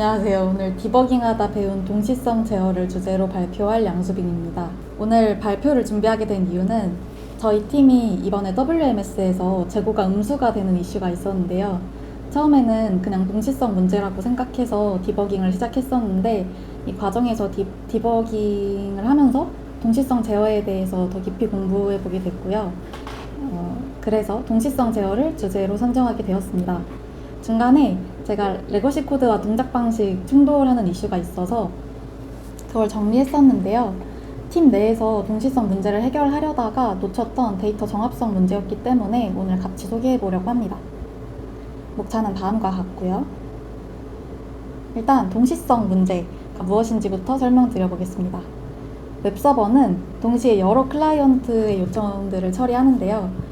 안녕하세요. 오늘 디버깅하다 배운 동시성 제어를 주제로 발표할 양수빈입니다. 오늘 발표를 준비하게 된 이유는 저희 팀이 이번에 WMS에서 재고가 음수가 되는 이슈가 있었는데요. 처음에는 그냥 동시성 문제라고 생각해서 디버깅을 시작했었는데 이 과정에서 디버깅을 하면서 동시성 제어에 대해서 더 깊이 공부해 보게 됐고요. 그래서 동시성 제어를 주제로 선정하게 되었습니다. 중간에 제가 레거시 코드와 동작 방식 충돌하는 이슈가 있어서 그걸 정리했었는데요. 팀 내에서 동시성 문제를 해결하려다가 놓쳤던 데이터 정합성 문제였기 때문에 오늘 같이 소개해 보려고 합니다. 목차는 다음과 같고요. 일단 동시성 문제가 무엇인지부터 설명드려 보겠습니다. 웹서버는 동시에 여러 클라이언트의 요청들을 처리하는데요.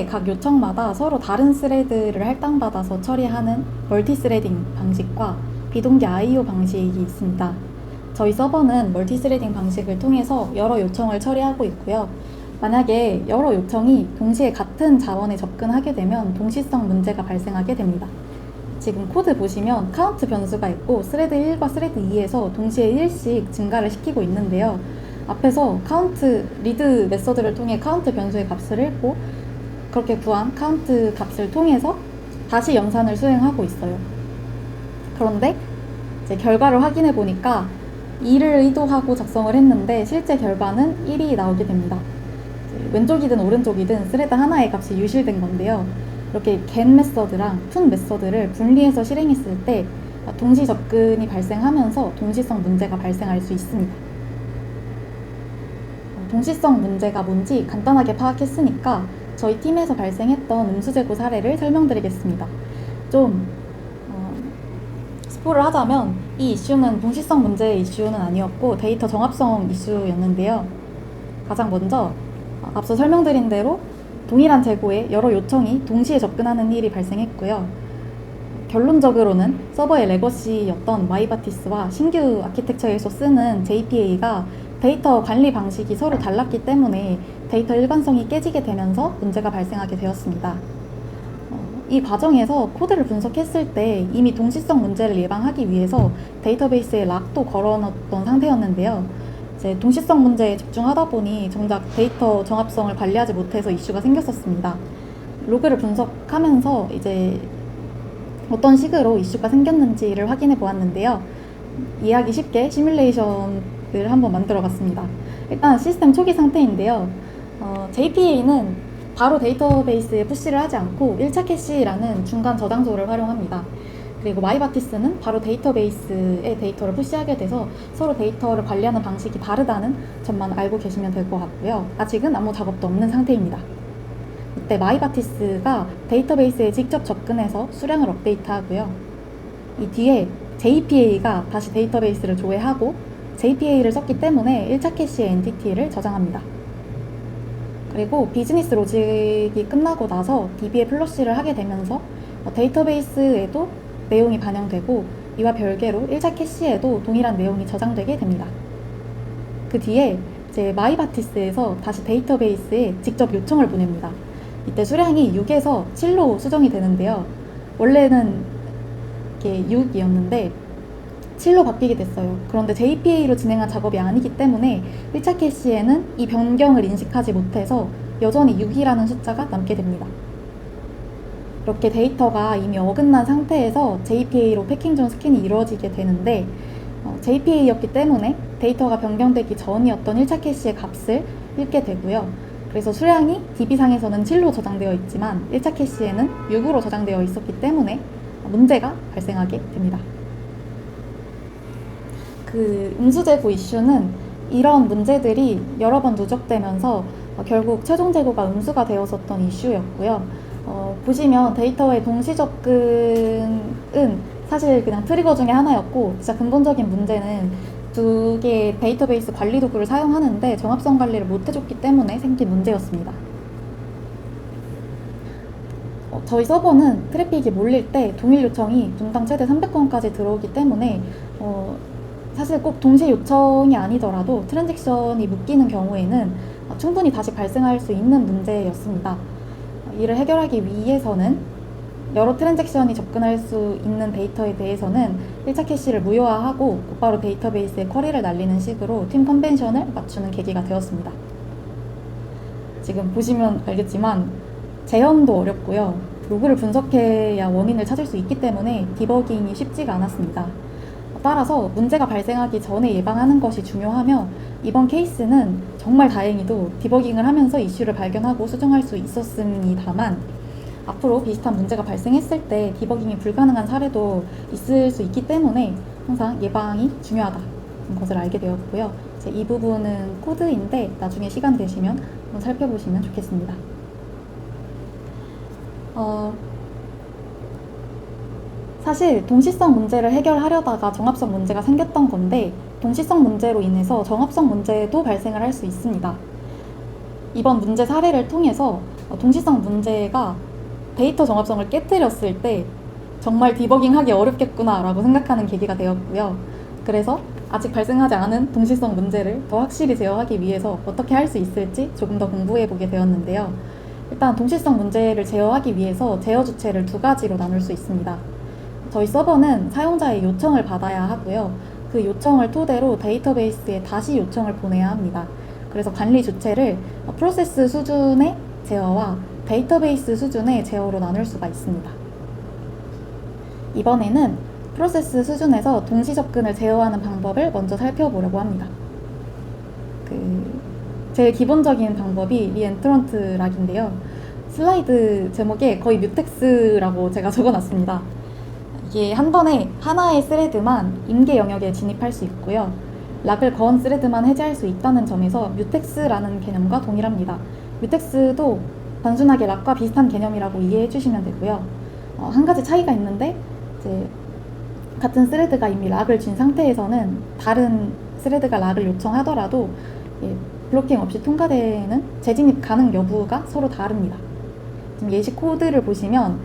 각 요청마다 서로 다른 스레드를 할당받아서 처리하는 멀티스레딩 방식과 비동기 I/O 방식이 있습니다. 저희 서버는 멀티스레딩 방식을 통해서 여러 요청을 처리하고 있고요. 만약에 여러 요청이 동시에 같은 자원에 접근하게 되면 동시성 문제가 발생하게 됩니다. 지금 코드 보시면 카운트 변수가 있고 스레드 1과 스레드 2에서 동시에 1씩 증가를 시키고 있는데요. 앞에서 카운트 리드 메서드를 통해 카운트 변수의 값을 읽고 그렇게 구한 카운트 값을 통해서 다시 연산을 수행하고 있어요. 그런데 이제 결과를 확인해 보니까 2를 의도하고 작성을 했는데 실제 결과는 1이 나오게 됩니다. 왼쪽이든 오른쪽이든 스레드 하나의 값이 유실된 건데요. 이렇게 get 메서드랑 put 메서드를 분리해서 실행했을 때 동시 접근이 발생하면서 동시성 문제가 발생할 수 있습니다. 동시성 문제가 뭔지 간단하게 파악했으니까 저희 팀에서 발생했던 음수재고 사례를 설명드리겠습니다. 좀 스포를 하자면 이 이슈는 동시성 문제의 이슈는 아니었고 데이터 정합성 이슈였는데요. 가장 먼저 앞서 설명드린 대로 동일한 재고에 여러 요청이 동시에 접근하는 일이 발생했고요. 결론적으로는 서버의 레거시였던 마이바티스와 신규 아키텍처에서 쓰는 JPA가 데이터 관리 방식이 서로 달랐기 때문에 데이터 일관성이 깨지게 되면서 문제가 발생하게 되었습니다. 이 과정에서 코드를 분석했을 때 이미 동시성 문제를 예방하기 위해서 데이터베이스에 락도 걸어놓았던 상태였는데요. 이제 동시성 문제에 집중하다 보니 정작 데이터 정합성을 관리하지 못해서 이슈가 생겼었습니다. 로그를 분석하면서 이제 어떤 식으로 이슈가 생겼는지를 확인해 보았는데요. 이해하기 쉽게 시뮬레이션을 한번 만들어 봤습니다. 일단 시스템 초기 상태인데요. JPA는 바로 데이터베이스에 푸시를 하지 않고 1차 캐시라는 중간 저장소를 활용합니다. 그리고 마이바티스는 바로 데이터베이스에 데이터를 푸시하게 돼서 서로 데이터를 관리하는 방식이 다르다는 점만 알고 계시면 될 것 같고요. 아직은 아무 작업도 없는 상태입니다. 이때 마이바티스가 데이터베이스에 직접 접근해서 수량을 업데이트하고요. 이 뒤에 JPA가 다시 데이터베이스를 조회하고 JPA를 썼기 때문에 1차 캐시의 엔티티를 저장합니다. 그리고 비즈니스 로직이 끝나고 나서 DB에 플러시를 하게 되면서 데이터베이스에도 내용이 반영되고 이와 별개로 1차 캐시에도 동일한 내용이 저장되게 됩니다. 그 뒤에 이제 마이바티스에서 다시 데이터베이스에 직접 요청을 보냅니다. 이때 수량이 6에서 7로 수정이 되는데요. 원래는 이게 6이었는데 7로 바뀌게 됐어요. 그런데 JPA로 진행한 작업이 아니기 때문에 1차 캐시에는 이 변경을 인식하지 못해서 여전히 6이라는 숫자가 남게 됩니다. 이렇게 데이터가 이미 어긋난 상태에서 JPA로 패킹 중 스캔이 이루어지게 되는데 JPA였기 때문에 데이터가 변경되기 전이었던 1차 캐시의 값을 읽게 되고요. 그래서 수량이 DB상에서는 7로 저장되어 있지만 1차 캐시에는 6으로 저장되어 있었기 때문에 문제가 발생하게 됩니다. 그 음수재고 이슈는 이런 문제들이 여러 번 누적되면서 결국 최종 재고가 음수가 되었었던 이슈였고요. 보시면 데이터의 동시 접근은 사실 그냥 트리거 중에 하나였고 진짜 근본적인 문제는 두 개의 데이터베이스 관리 도구를 사용하는데 정합성 관리를 못 해줬기 때문에 생긴 문제였습니다. 저희 서버는 트래픽이 몰릴 때 동일 요청이 분당 최대 300건까지 들어오기 때문에 사실 꼭 동시 요청이 아니더라도 트랜잭션이 묶이는 경우에는 충분히 다시 발생할 수 있는 문제였습니다. 이를 해결하기 위해서는 여러 트랜잭션이 접근할 수 있는 데이터에 대해서는 1차 캐시를 무효화하고 곧바로 데이터베이스에 쿼리를 날리는 식으로 팀 컨벤션을 맞추는 계기가 되었습니다. 지금 보시면 알겠지만 재현도 어렵고요. 로그를 분석해야 원인을 찾을 수 있기 때문에 디버깅이 쉽지가 않았습니다. 따라서 문제가 발생하기 전에 예방하는 것이 중요하며 이번 케이스는 정말 다행히도 디버깅을 하면서 이슈를 발견하고 수정할 수 있었습니다만 앞으로 비슷한 문제가 발생했을 때 디버깅이 불가능한 사례도 있을 수 있기 때문에 항상 예방이 중요하다는 것을 알게 되었고요. 이 부분은 코드인데 나중에 시간 되시면 한번 살펴보시면 좋겠습니다. 사실 동시성 문제를 해결하려다가 정합성 문제가 생겼던 건데 동시성 문제로 인해서 정합성 문제도 발생을 할 수 있습니다. 이번 문제 사례를 통해서 동시성 문제가 데이터 정합성을 깨뜨렸을 때 정말 디버깅하기 어렵겠구나 라고 생각하는 계기가 되었고요. 그래서 아직 발생하지 않은 동시성 문제를 더 확실히 제어하기 위해서 어떻게 할 수 있을지 조금 더 공부해 보게 되었는데요. 일단 동시성 문제를 제어하기 위해서 제어 주체를 두 가지로 나눌 수 있습니다. 저희 서버는 사용자의 요청을 받아야 하고요. 그 요청을 토대로 데이터베이스에 다시 요청을 보내야 합니다. 그래서 관리 주체를 프로세스 수준의 제어와 데이터베이스 수준의 제어로 나눌 수가 있습니다. 이번에는 프로세스 수준에서 동시 접근을 제어하는 방법을 먼저 살펴보려고 합니다. 제일 기본적인 방법이 리엔트런트 락인데요. 슬라이드 제목에 거의 뮤텍스라고 제가 적어놨습니다. 이게 한 번에 하나의 스레드만 임계 영역에 진입할 수 있고요. 락을 거은 스레드만 해제할 수 있다는 점에서 뮤텍스라는 개념과 동일합니다. 뮤텍스도 단순하게 락과 비슷한 개념이라고 이해해 주시면 되고요. 한 가지 차이가 있는데 이제 같은 스레드가 이미 락을 쥔 상태에서는 다른 스레드가 락을 요청하더라도 블로킹 없이 통과되는 재진입 가능 여부가 서로 다릅니다. 지금 예시 코드를 보시면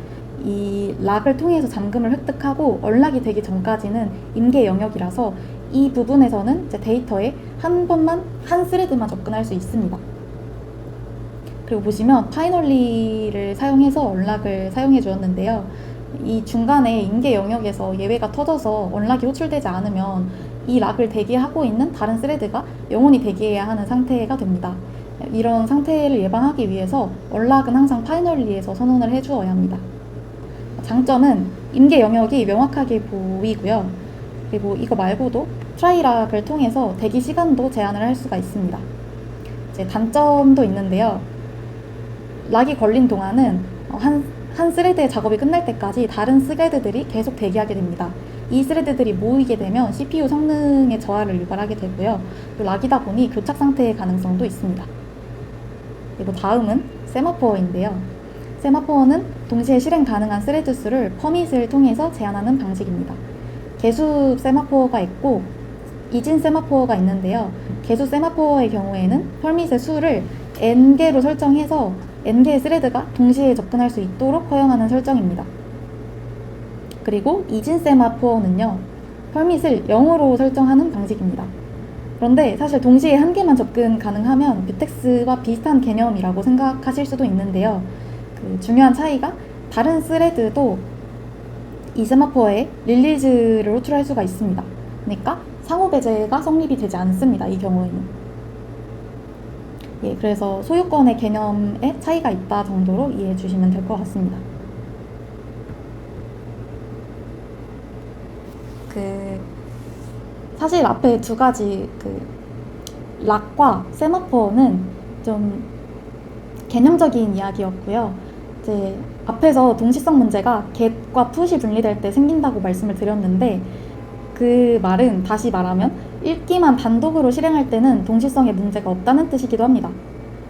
이 락을 통해서 잠금을 획득하고 언락이 되기 전까지는 임계 영역이라서 이 부분에서는 이제 데이터에 한 번만 한 스레드만 접근할 수 있습니다. 그리고 보시면 파이널리를 사용해서 언락을 사용해 주었는데요. 이 중간에 임계 영역에서 예외가 터져서 언락이 호출되지 않으면 이 락을 대기하고 있는 다른 스레드가 영원히 대기해야 하는 상태가 됩니다. 이런 상태를 예방하기 위해서 언락은 항상 파이널리에서 선언을 해주어야 합니다. 장점은 임계 영역이 명확하게 보이고요. 그리고 이거 말고도 트라이락을 통해서 대기 시간도 제한을 할 수가 있습니다. 이제 단점도 있는데요. 락이 걸린 동안은 한 스레드의 작업이 끝날 때까지 다른 스레드들이 계속 대기하게 됩니다. 이 스레드들이 모이게 되면 CPU 성능의 저하를 유발하게 되고요. 또 락이다 보니 교착 상태의 가능성도 있습니다. 그리고 다음은 세마포어인데요. 세마포어는 동시에 실행 가능한 스레드 수를 퍼밋을 통해서 제한하는 방식입니다. 개수 세마포어가 있고 이진 세마포어가 있는데요. 개수 세마포어의 경우에는 퍼밋의 수를 n개로 설정해서 n개의 스레드가 동시에 접근할 수 있도록 허용하는 설정입니다. 그리고 이진 세마포어는요. 퍼밋을 0으로 설정하는 방식입니다. 그런데 사실 동시에 한 개만 접근 가능하면 뮤텍스와 비슷한 개념이라고 생각하실 수도 있는데요. 중요한 차이가 다른 스레드도 이 세마포어에 릴리즈를 호출할 수가 있습니다. 그러니까 상호 배제가 성립이 되지 않습니다. 이 경우에는. 그래서 소유권의 개념에 차이가 있다 정도로 이해해 주시면 될 것 같습니다. 사실 앞에 두 가지 락과 세마포어는 좀 개념적인 이야기였고요. 이제 앞에서 동시성 문제가 get과 put이 분리될 때 생긴다고 말씀을 드렸는데 그 말은 다시 말하면 읽기만 단독으로 실행할 때는 동시성에 문제가 없다는 뜻이기도 합니다.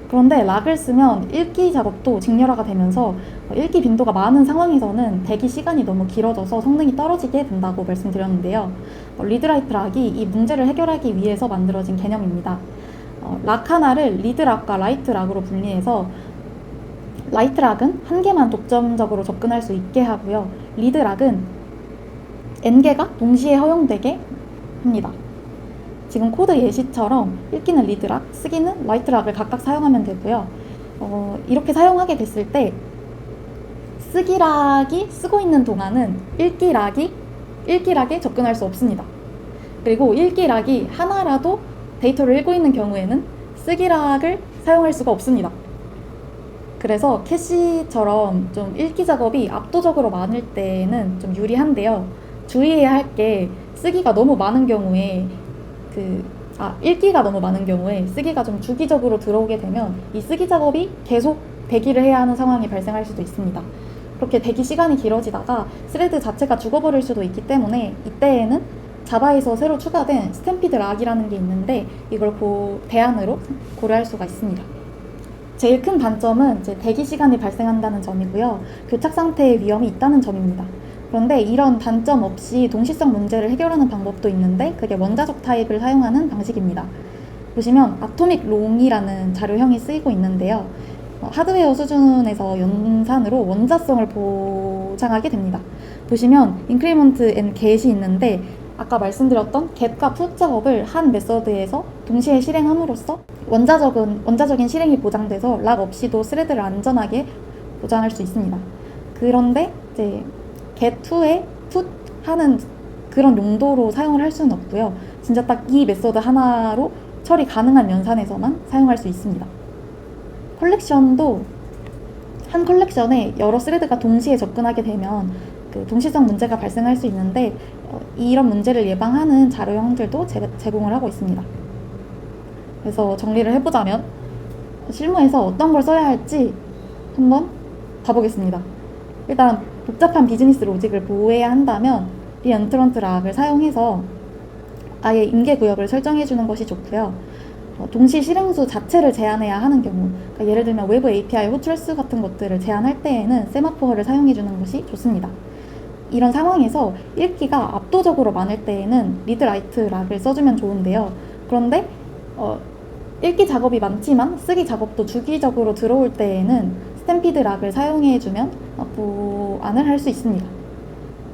그런데 락을 쓰면 읽기 작업도 직렬화가 되면서 읽기 빈도가 많은 상황에서는 대기 시간이 너무 길어져서 성능이 떨어지게 된다고 말씀드렸는데요. 리드라이트 락이 이 문제를 해결하기 위해서 만들어진 개념입니다. 락 하나를 리드 락과 라이트 락으로 분리해서 라이트 락은 한 개만 독점적으로 접근할 수 있게 하고요. 리드 락은 n개가 동시에 허용되게 합니다. 지금 코드 예시처럼 읽기는 리드 락, 쓰기는 라이트 락을 각각 사용하면 되고요. 이렇게 사용하게 됐을 때 쓰기 락이 쓰고 있는 동안은 읽기 락에 접근할 수 없습니다. 그리고 읽기 락이 하나라도 데이터를 읽고 있는 경우에는 쓰기 락을 사용할 수가 없습니다. 그래서 캐시처럼 좀 읽기 작업이 압도적으로 많을 때는 좀 유리한데요. 주의해야 할 게 쓰기가 너무 많은 경우에 읽기가 너무 많은 경우에 쓰기가 좀 주기적으로 들어오게 되면 이 쓰기 작업이 계속 대기를 해야 하는 상황이 발생할 수도 있습니다. 그렇게 대기 시간이 길어지다가 스레드 자체가 죽어버릴 수도 있기 때문에 이때에는 자바에서 새로 추가된 스탬피드 락이라는 게 있는데 이걸 대안으로 고려할 수가 있습니다. 제일 큰 단점은 이제 대기 시간이 발생한다는 점이고요. 교착 상태의 위험이 있다는 점입니다. 그런데 이런 단점 없이 동시성 문제를 해결하는 방법도 있는데 그게 원자적 타입을 사용하는 방식입니다. 보시면 아토믹 롱이라는 자료형이 쓰이고 있는데요. 하드웨어 수준에서 연산으로 원자성을 보장하게 됩니다. 보시면 increment and get이 있는데 아까 말씀드렸던 get과 put 작업을 한 메서드에서 동시에 실행함으로써 원자적인 실행이 보장돼서 락 없이도 스레드를 안전하게 보장할 수 있습니다. 그런데 이제 get2에 put 하는 그런 용도로 사용을 할 수는 없고요. 진짜 딱 이 메서드 하나로 처리 가능한 연산에서만 사용할 수 있습니다. 컬렉션도 한 컬렉션에 여러 스레드가 동시에 접근하게 되면 동시성 문제가 발생할 수 있는데 이런 문제를 예방하는 자료형들도 제공을 하고 있습니다. 그래서 정리를 해보자면 실무에서 어떤 걸 써야 할지 한번 봐보겠습니다. 일단 복잡한 비즈니스 로직을 보호해야 한다면 리엔트런트 락을 사용해서 아예 임계 구역을 설정해 주는 것이 좋고요. 동시 실행수 자체를 제한해야 하는 경우, 그러니까 예를 들면 외부 API 호출수 같은 것들을 제한할 때에는 세마포어를 사용해 주는 것이 좋습니다. 이런 상황에서 읽기가 압도적으로 많을 때에는 리드 라이트 락을 써주면 좋은데요. 그런데 읽기 작업이 많지만 쓰기 작업도 주기적으로 들어올 때에는 스탬피드 락을 사용해주면 보완을 할 수 있습니다.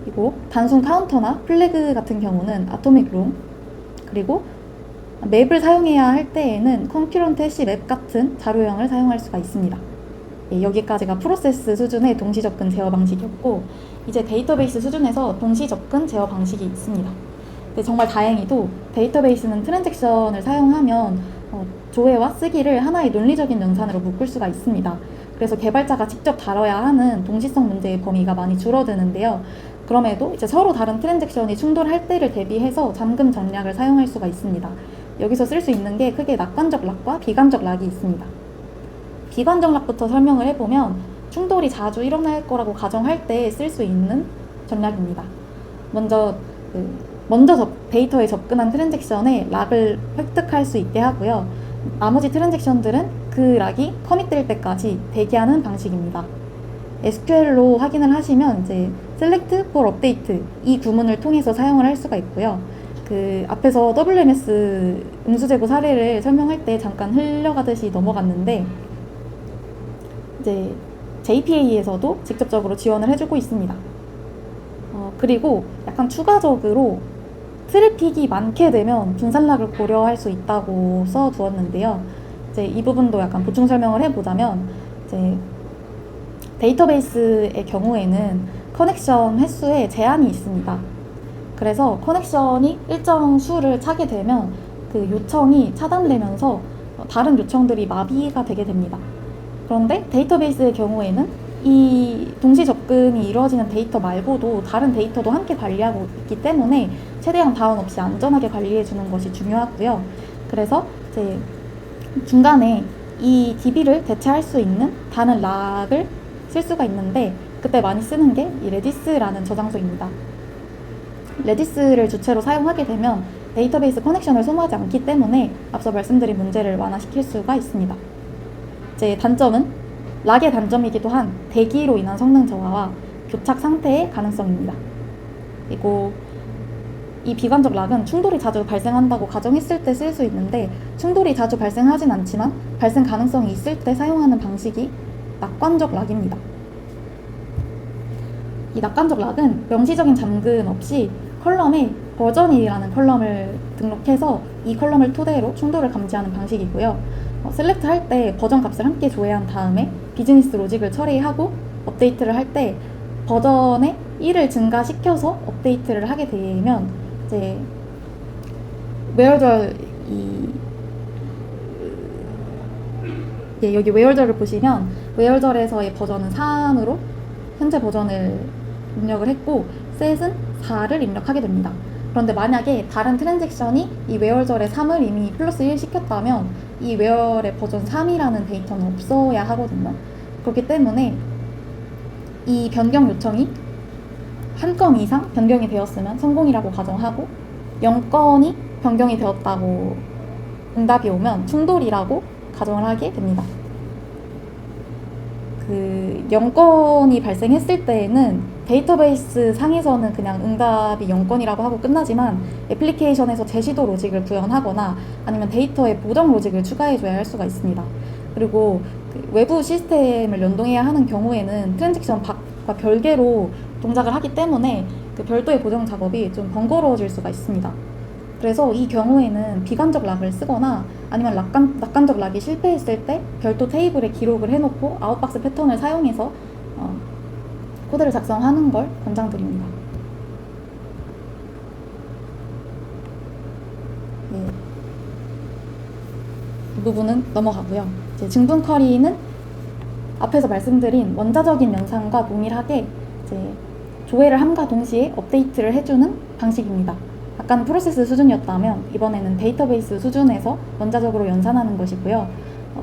그리고 단순 카운터나 플래그 같은 경우는 아토믹 롱, 그리고 맵을 사용해야 할 때에는 컨큐런트 해시 맵 같은 자료형을 사용할 수가 있습니다. 예, 여기까지가 프로세스 수준의 동시 접근 제어 방식이었고 이제 데이터베이스 수준에서 동시 접근 제어 방식이 있습니다. 근데 정말 다행히도 데이터베이스는 트랜잭션을 사용하면 조회와 쓰기를 하나의 논리적인 연산으로 묶을 수가 있습니다. 그래서 개발자가 직접 다뤄야 하는 동시성 문제의 범위가 많이 줄어드는데요. 그럼에도 이제 서로 다른 트랜잭션이 충돌할 때를 대비해서 잠금 전략을 사용할 수가 있습니다. 여기서 쓸 수 있는 게 크게 낙관적 락과 비관적 락이 있습니다. 비관적 락부터 설명을 해보면 충돌이 자주 일어날 거라고 가정할 때 쓸 수 있는 전략입니다. 먼저 데이터에 접근한 트랜잭션에 락을 획득할 수 있게 하고요. 나머지 트랜잭션들은 그 락이 커밋될 때까지 대기하는 방식입니다. SQL로 확인을 하시면 이제 select for update 이 구문을 통해서 사용을 할 수가 있고요. 앞에서 WMS 음수재고 사례를 설명할 때 잠깐 흘려가듯이 넘어갔는데 이제 JPA에서도 직접적으로 지원을 해주고 있습니다. 그리고 약간 추가적으로 트래픽이 많게 되면 분산락을 고려할 수 있다고 써두었는데요. 이제 이 부분도 약간 보충 설명을 해보자면 이제 데이터베이스의 경우에는 커넥션 횟수에 제한이 있습니다. 그래서 커넥션이 일정 수를 차게 되면 그 요청이 차단되면서 다른 요청들이 마비가 되게 됩니다. 그런데 데이터베이스의 경우에는 이 동시 접근이 이루어지는 데이터 말고도 다른 데이터도 함께 관리하고 있기 때문에 최대한 다운 없이 안전하게 관리해 주는 것이 중요하고요. 그래서 이제 중간에 이 DB를 대체할 수 있는 다른 락을 쓸 수가 있는데 그때 많이 쓰는 게 이 레디스라는 저장소입니다. 레디스를 주체로 사용하게 되면 데이터베이스 커넥션을 소모하지 않기 때문에 앞서 말씀드린 문제를 완화시킬 수가 있습니다. 이제 단점은 락의 단점이기도 한 대기로 인한 성능 저하와 교착 상태의 가능성입니다. 그리고 이 비관적 락은 충돌이 자주 발생한다고 가정했을 때 쓸 수 있는데 충돌이 자주 발생하진 않지만 발생 가능성이 있을 때 사용하는 방식이 낙관적 락입니다. 이 낙관적 락은 명시적인 잠금 없이 컬럼에 버전이라는 컬럼을 등록해서 이 컬럼을 토대로 충돌을 감지하는 방식이고요. 셀렉트 할 때 버전 값을 함께 조회한 다음에 비즈니스 로직을 처리하고 업데이트를 할 때 버전의 1을 증가시켜서 업데이트를 하게 되면 이제 웨어절 여기 웨어절을 보시면 웨어절에서의 버전은 3으로 현재 버전을 입력을 했고 셋은 4를 입력하게 됩니다. 그런데 만약에 다른 트랜잭션이 이 웨어절에 3을 이미 플러스 1 시켰다면 이 웨어의 버전 3이라는 데이터는 없어야 하거든요. 그렇기 때문에 이 변경 요청이 한 건 이상 변경이 되었으면 성공이라고 가정하고 0건이 변경이 되었다고 응답이 오면 충돌이라고 가정을 하게 됩니다. 그 0건이 발생했을 때에는 데이터베이스 상에서는 그냥 응답이 0건이라고 하고 끝나지만 애플리케이션에서 재시도 로직을 구현하거나 아니면 데이터에 보정 로직을 추가해줘야 할 수가 있습니다. 그리고 그 외부 시스템을 연동해야 하는 경우에는 트랜잭션 밖과 별개로 동작을 하기 때문에 그 별도의 보정 작업이 좀 번거로워질 수가 있습니다. 그래서 이 경우에는 비관적 락을 쓰거나 아니면 낙관적 락이 실패했을 때 별도 테이블에 기록을 해놓고 아웃박스 패턴을 사용해서 코드를 작성하는 걸 권장드립니다. 네. 이 부분은 넘어가고요. 이제 증분 쿼리는 앞에서 말씀드린 원자적인 연산과 동일하게 이제 조회를 함과 동시에 업데이트를 해주는 방식입니다. 약간 프로세스 수준이었다면 이번에는 데이터베이스 수준에서 원자적으로 연산하는 것이고요.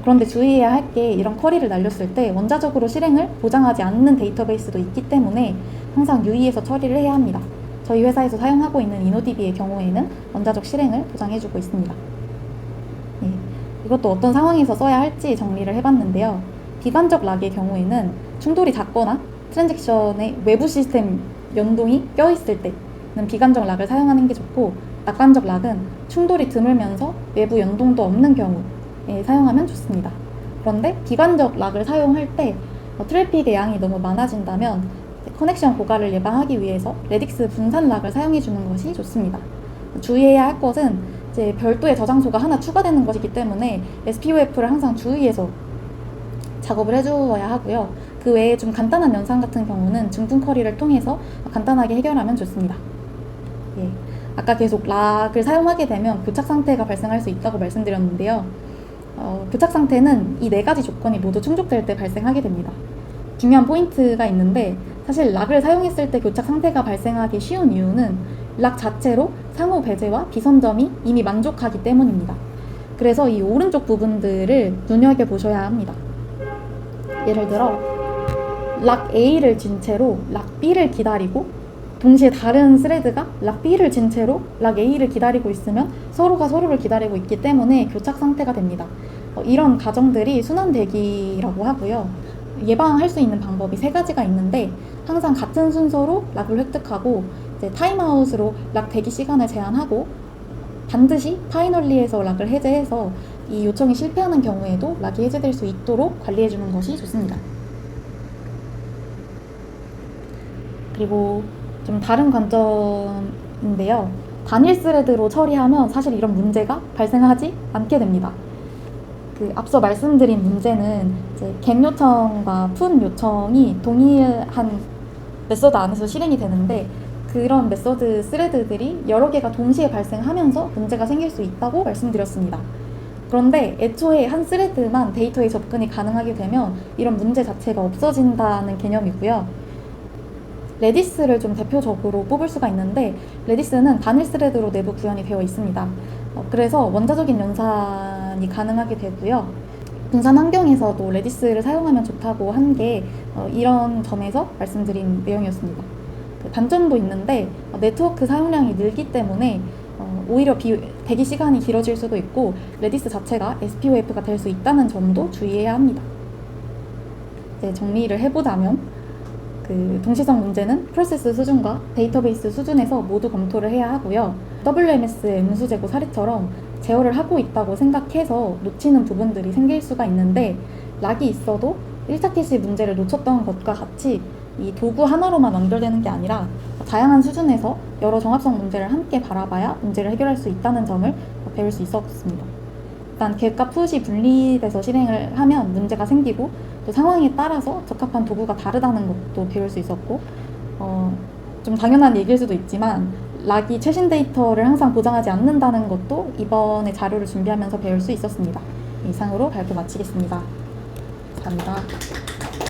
그런데 주의해야 할 게 이런 쿼리를 날렸을 때 원자적으로 실행을 보장하지 않는 데이터베이스도 있기 때문에 항상 유의해서 처리를 해야 합니다. 저희 회사에서 사용하고 있는 이노DB의 경우에는 원자적 실행을 보장해주고 있습니다. 네, 이것도 어떤 상황에서 써야 할지 정리를 해봤는데요. 비관적 락의 경우에는 충돌이 작거나 트랜잭션의 외부 시스템 연동이 껴있을 때는 비관적 락을 사용하는 게 좋고, 낙관적 락은 충돌이 드물면서 외부 연동도 없는 경우에 사용하면 좋습니다. 그런데 비관적 락을 사용할 때 트래픽의 양이 너무 많아진다면 커넥션 고갈을 예방하기 위해서 레딕스 분산 락을 사용해 주는 것이 좋습니다. 주의해야 할 것은 이제 별도의 저장소가 하나 추가되는 것이기 때문에 SPOF를 항상 주의해서 작업을 해주어야 하고요. 그 외에 좀 간단한 연산 같은 경우는 증분 쿼리를 통해서 간단하게 해결하면 좋습니다. 예. 아까 계속 락을 사용하게 되면 교착 상태가 발생할 수 있다고 말씀드렸는데요. 교착 상태는 이 4가지 조건이 모두 충족될 때 발생하게 됩니다. 중요한 포인트가 있는데, 사실 락을 사용했을 때 교착 상태가 발생하기 쉬운 이유는 락 자체로 상호 배제와 비선점이 이미 만족하기 때문입니다. 그래서 이 오른쪽 부분들을 눈여겨보셔야 합니다. 예를 들어 락 A를 진 채로 락 B를 기다리고 동시에 다른 스레드가 락 B를 진 채로 락 A를 기다리고 있으면 서로가 서로를 기다리고 있기 때문에 교착 상태가 됩니다. 이런 가정들이 순환 대기라고 하고요. 예방할 수 있는 방법이 3가지가 있는데, 항상 같은 순서로 락을 획득하고 이제 타임아웃으로 락 대기 시간을 제한하고 반드시 파이널리에서 락을 해제해서 이 요청이 실패하는 경우에도 락이 해제될 수 있도록 관리해주는 것이 좋습니다. 그리고 좀 다른 관점인데요. 단일 스레드로 처리하면 사실 이런 문제가 발생하지 않게 됩니다. 앞서 말씀드린 문제는 이제 get 요청과 put 요청이 동일한 메서드 안에서 실행이 되는데, 그런 메서드 스레드들이 여러 개가 동시에 발생하면서 문제가 생길 수 있다고 말씀드렸습니다. 그런데 애초에 한 스레드만 데이터에 접근이 가능하게 되면 이런 문제 자체가 없어진다는 개념이고요. 레디스를 좀 대표적으로 뽑을 수가 있는데, 레디스는 단일 스레드로 내부 구현이 되어 있습니다. 그래서 원자적인 연산이 가능하게 되고요. 분산 환경에서도 레디스를 사용하면 좋다고 한 게 이런 점에서 말씀드린 내용이었습니다. 단점도 있는데 네트워크 사용량이 늘기 때문에 오히려 대기 시간이 길어질 수도 있고 레디스 자체가 SPOF가 될 수 있다는 점도 주의해야 합니다. 이제 정리를 해보자면 동시성 문제는 프로세스 수준과 데이터베이스 수준에서 모두 검토를 해야 하고요. WMS의 음수 제고 사례처럼 제어를 하고 있다고 생각해서 놓치는 부분들이 생길 수가 있는데, 락이 있어도 1차 캐시 문제를 놓쳤던 것과 같이 이 도구 하나로만 완결되는 게 아니라 다양한 수준에서 여러 종합성 문제를 함께 바라봐야 문제를 해결할 수 있다는 점을 배울 수 있었습니다. 일단 겟과 풋이 분리돼서 실행을 하면 문제가 생기고 또 상황에 따라서 적합한 도구가 다르다는 것도 배울 수 있었고 좀 당연한 얘기일 수도 있지만 락이 최신 데이터를 항상 보장하지 않는다는 것도 이번에 자료를 준비하면서 배울 수 있었습니다. 이상으로 발표 마치겠습니다. 감사합니다.